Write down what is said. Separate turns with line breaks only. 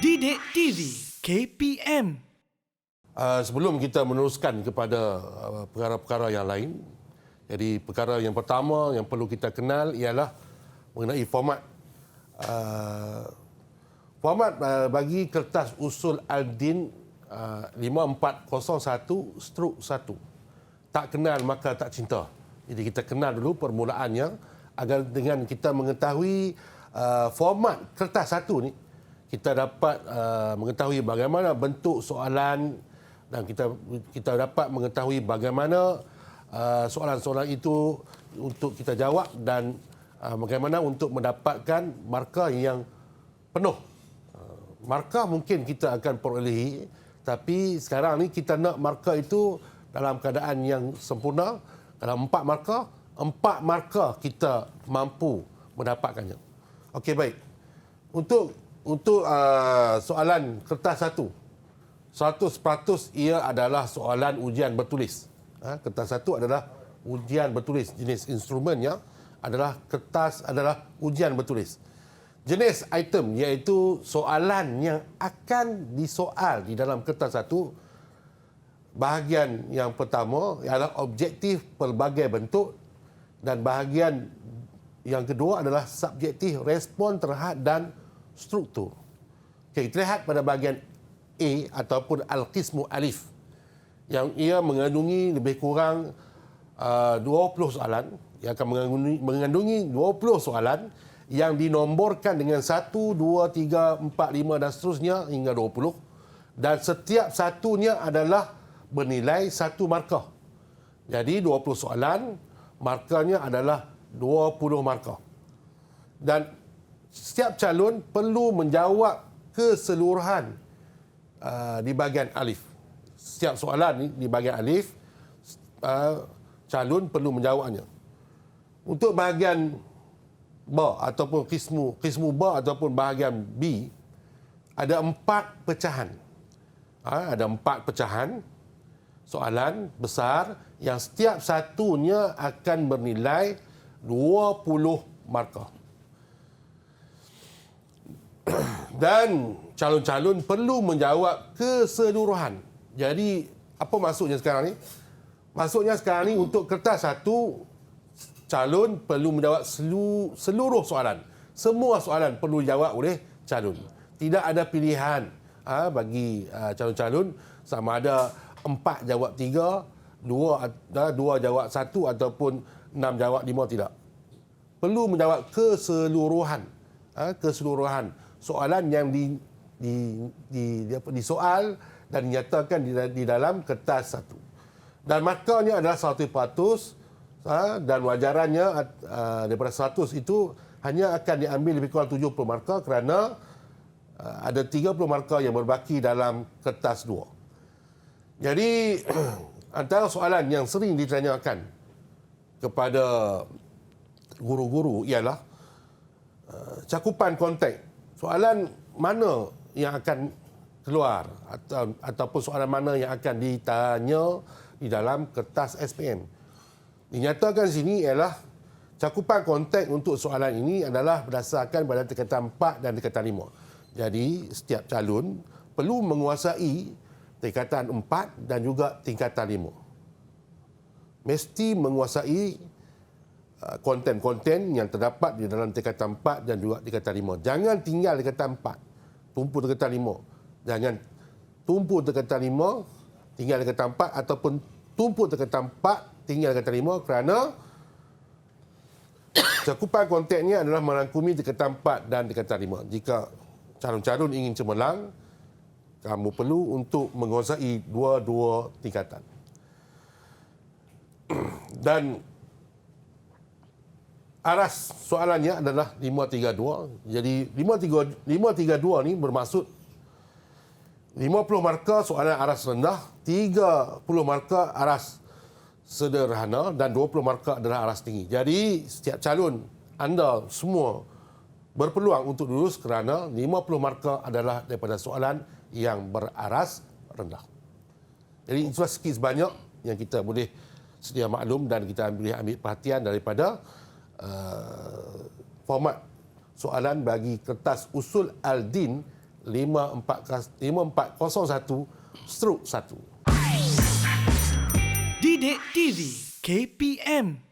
Didik TV KPM.
Sebelum kita meneruskan kepada perkara-perkara yang lain, jadi perkara yang pertama yang perlu kita kenal ialah mengenai format. Format bagi kertas usul Aldin 5401/1. Tak kenal maka tak cinta. Jadi kita kenal dulu permulaannya agar dengan kita mengetahui format kertas satu ni, kita dapat mengetahui bagaimana bentuk soalan dan kita dapat mengetahui bagaimana soalan-soalan itu untuk kita jawab dan bagaimana untuk mendapatkan markah yang penuh. Markah mungkin kita akan perolehi, tapi sekarang ni kita nak markah itu dalam keadaan yang sempurna. Dalam 4 markah kita mampu mendapatkannya. Okey, baik. Untuk soalan kertas satu, 100% ia adalah soalan ujian bertulis. Kertas satu adalah ujian bertulis. Jenis instrumennya adalah kertas adalah ujian bertulis. Jenis item iaitu soalan yang akan disoal di dalam kertas satu. Bahagian yang pertama ialah objektif pelbagai bentuk dan bahagian yang kedua adalah subjektif respon terhad dan struktur. Okay, kita lihat pada bahagian A ataupun Al-Qismu Alif yang ia mengandungi lebih kurang 20 soalan, yang akan mengandungi 20 soalan yang dinomborkan dengan 1, 2, 3, 4, 5 dan seterusnya hingga 20, dan setiap satunya adalah bernilai 1 markah. Jadi 20 soalan, markahnya adalah 20 markah. Dan setiap calon perlu menjawab keseluruhan di bahagian alif. Setiap soalan ni di bahagian alif, calon perlu menjawabnya. Untuk bahagian ba ataupun qismu ba ataupun bahagian B, ada 4 pecahan. Ada 4 pecahan soalan besar yang setiap satunya akan bernilai 20 markah. Dan calon-calon perlu menjawab keseluruhan. Jadi, apa maksudnya sekarang ni? Maksudnya sekarang ni untuk kertas satu, calon perlu menjawab seluruh soalan. Semua soalan perlu dijawab oleh calon. Tidak ada pilihan bagi calon-calon sama ada 4 jawab 3, 2 jawab 1 ataupun 6 jawab 5, tidak. Perlu menjawab keseluruhan. Keseluruhan soalan yang disoal dan dinyatakan di dalam kertas satu. Dan markahnya adalah 100%, dan wajarannya daripada 100 itu hanya akan diambil lebih kurang 70 markah kerana ada 30 markah yang berbaki dalam kertas 2. Jadi, antara soalan yang sering ditanyakan kepada guru-guru ialah cakupan konteks. Soalan mana yang akan keluar ataupun soalan mana yang akan ditanya di dalam kertas SPM. Dinyatakan sini ialah cakupan konteks untuk soalan ini adalah berdasarkan pada tingkatan 4 dan tingkatan 5. Jadi, setiap calon perlu menguasai tingkatan 4 dan juga tingkatan 5. Mesti menguasai konten-konten yang terdapat di dalam tingkatan 4 dan juga tingkatan 5. Jangan tinggal tingkatan 4, tumpu tingkatan 5. Jangan tumpu tingkatan 5, tinggal tingkatan 4 ataupun tumpu tingkatan 4, tinggal tingkatan 5 kerana cakupan kontennya adalah merangkumi tingkatan 4 dan tingkatan 5. Jika calon-calon ingin cemerlang, kamu perlu untuk menguasai dua-dua tingkatan. Dan aras soalannya adalah 532. Jadi 532 ni bermaksud 50 markah soalan aras rendah, 30 markah aras sederhana dan 20 markah adalah aras tinggi. Jadi setiap calon anda semua berpeluang untuk lulus kerana 50 markah adalah daripada soalan yang beraras rendah. Jadi itu sikit sebanyak yang kita boleh sedia maklum dan kita boleh ambil perhatian daripada format soalan bagi kertas usul Aldin 5401/1.
Didik TV KPM